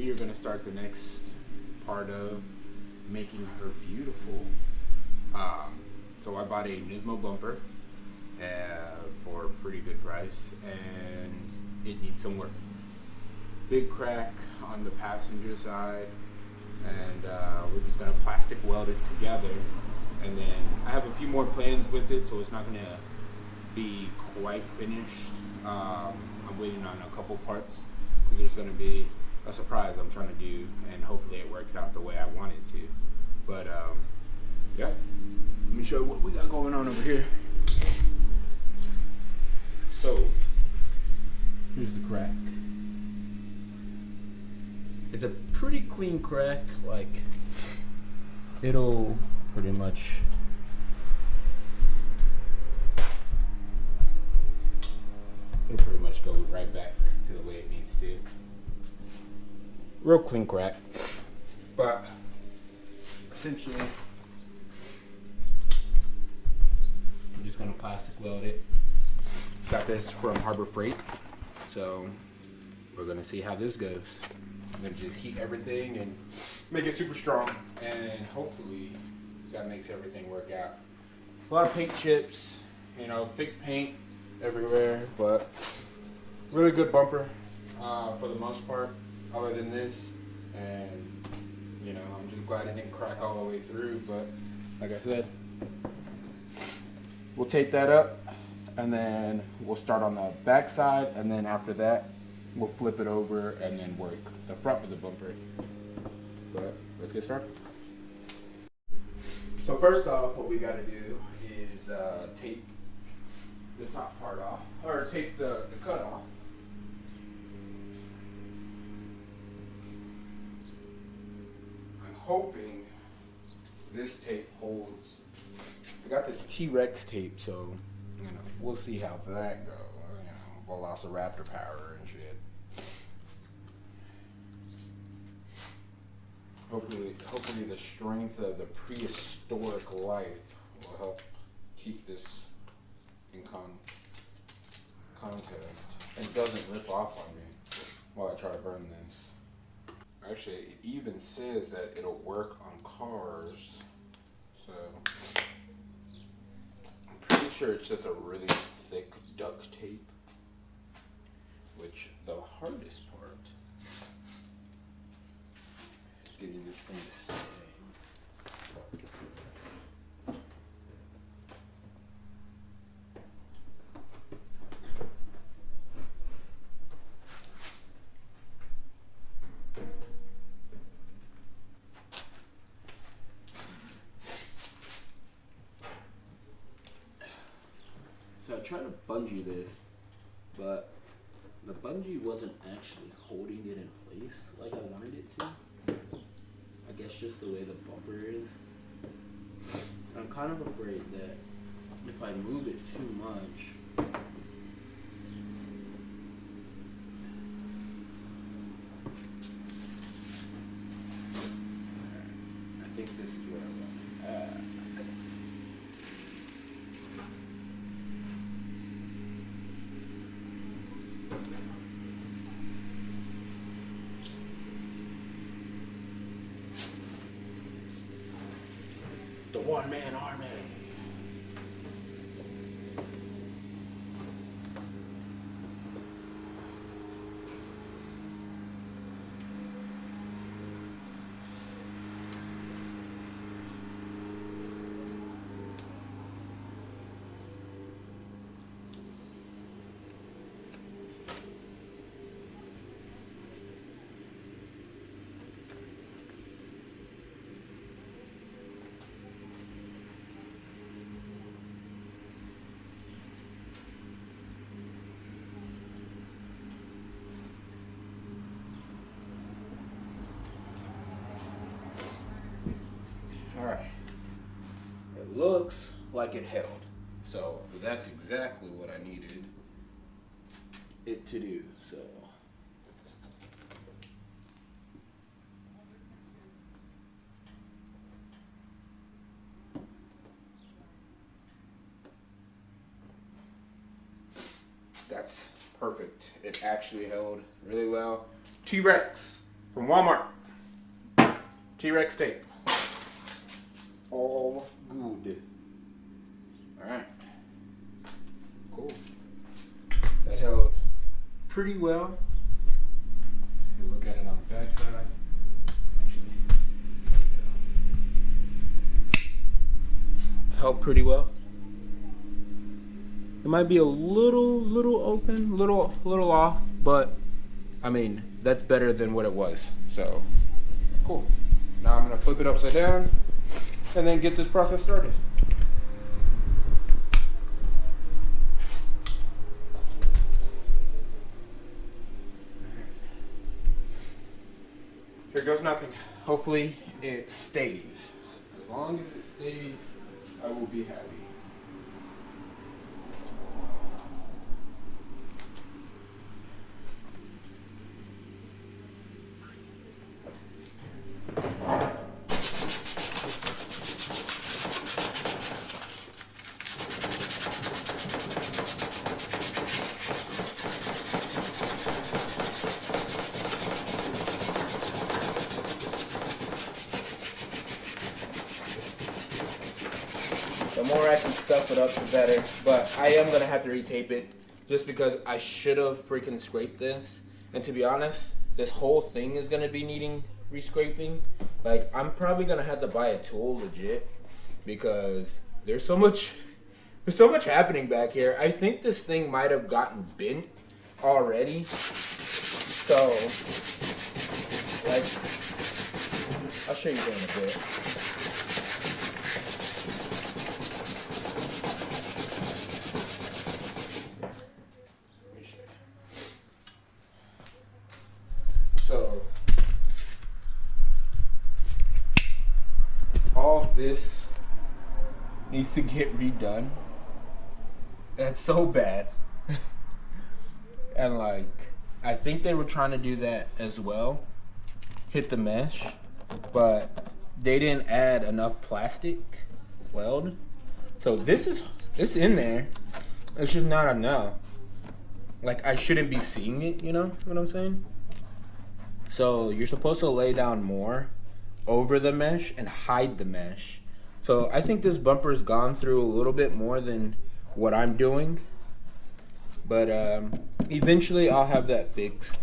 we are gonna start the next part of making her beautiful. So I bought a Nismo bumper for a pretty good price, and it needs some work. Big crack on the passenger side, and we're just gonna plastic weld it together. And then I have a few more plans with it, so it's not gonna be quite finished. I'm waiting on a couple parts because there's gonna be a surprise I'm trying to do, and hopefully it works out the way I want it to. But yeah, let me show you what we got going on over here. So here's the crack. It's a pretty clean crack. Like, it'll pretty much go right back to the way it needs to. Real clean crack. But essentially, I'm just gonna plastic weld it. Got this from Harbor Freight, so we're gonna see how this goes. I'm gonna just heat everything and make it super strong, and hopefully that makes everything work out. A lot of paint chips, thick paint everywhere, but really good bumper for the most part, other than this. And I'm just glad it didn't crack all the way through, but like I said, we'll tape that up, and then we'll start on the back side, and then after that we'll flip it over and then work the front of the bumper. But let's get started. So first off, what we got to do is tape the top part off, or tape the cut off. I'm hoping this tape holds. I got this T-Rex tape, so we'll see how that goes. Velociraptor power and shit. Hopefully the strength of the prehistoric life will help keep this in contact and doesn't rip off on me while I try to burn this. Actually, it even says that it'll work on cars, so I'm pretty sure it's just a really thick duct tape, which the hardest part is getting this thing to stay. So I tried to bungee this, but the bungee wasn't actually holding it in place like I wanted it to. I guess just the way the bumper is. I'm kind of afraid that if I move it too much, I think this is where I want it. The one-man army. Alright. It looks like it held. So that's exactly what I needed it to do. So that's perfect. It actually held really well. T-Rex, from Walmart. T-Rex tape. All good. Alright. Cool. That held pretty well. You look at it on the back side. Actually, held pretty well. It might be a little open, little off, but I mean, that's better than what it was. So, cool. Now I'm gonna flip it upside down and then get this process started. Here goes nothing. Hopefully it stays. As long as it stays, I will be happy. The more I can stuff it up, the better. But I am going to have to retape it just because I should have freaking scraped this. And to be honest, this whole thing is going to be needing rescraping. Like, I'm probably going to have to buy a tool legit because there's so much happening back here. I think this thing might have gotten bent already. So, like, I'll show you that in a bit. So, all this needs to get redone. That's so bad. And like, I think they were trying to do that as well. Hit the mesh, but they didn't add enough plastic weld. So it's in there. It's just not enough. Like, I shouldn't be seeing it, you know what I'm saying? So you're supposed to lay down more over the mesh and hide the mesh. So I think this bumper's gone through a little bit more than what I'm doing. But eventually I'll have that fixed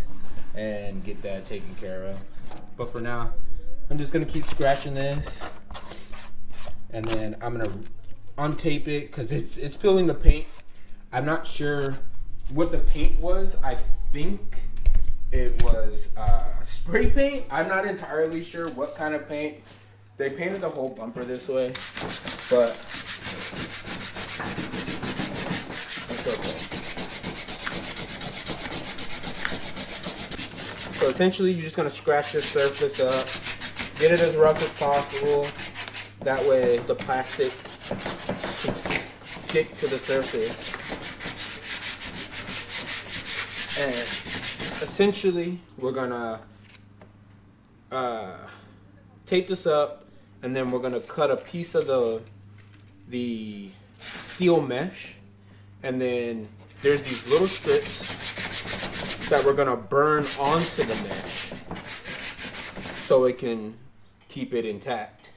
and get that taken care of. But for now, I'm just going to keep scratching this. And then I'm going to untape it because it's peeling the paint. I'm not sure what the paint was. I think it was spray paint. I'm not entirely sure what kind of paint. They painted the whole bumper this way, but it's okay. So essentially, you're just gonna scratch this surface up, get it as rough as possible. That way, the plastic can stick to the surface. And essentially, we're gonna tape this up, and then we're gonna cut a piece of the steel mesh, and then there's these little strips that we're gonna burn onto the mesh so it can keep it intact.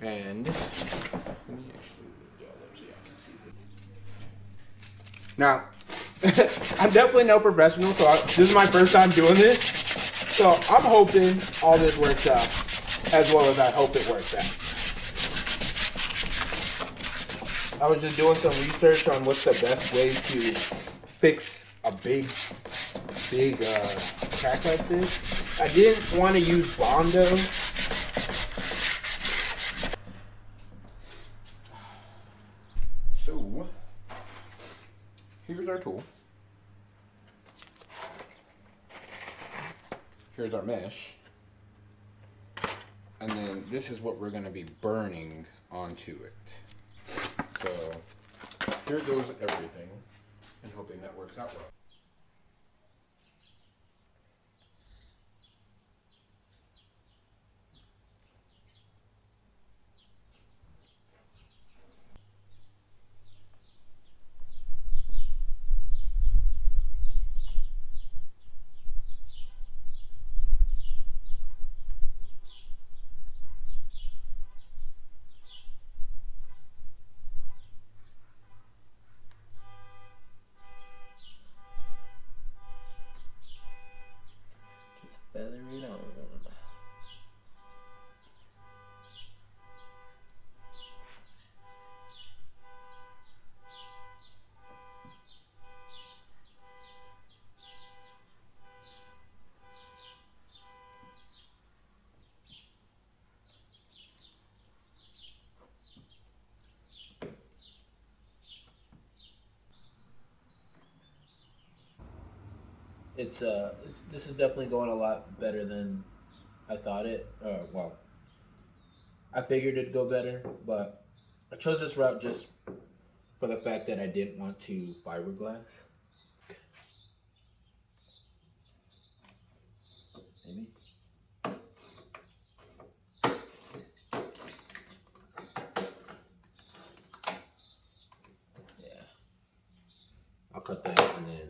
And let me actually move y'all up so y'all can see this. Now, I'm definitely no professional, so this is my first time doing this. So I'm hoping all this works out as well as I hope it works out. I was just doing some research on what's the best way to fix a big crack like this. I didn't want to use Bondo. So here's our tool. Here's our mesh. And then this is what we're going to be burning onto it. So here goes everything, and hoping that works out well. this is definitely going a lot better than I thought it. Well, I figured it'd go better, but I chose this route just for the fact that I didn't want to fiberglass. Maybe. Yeah. I'll cut that and then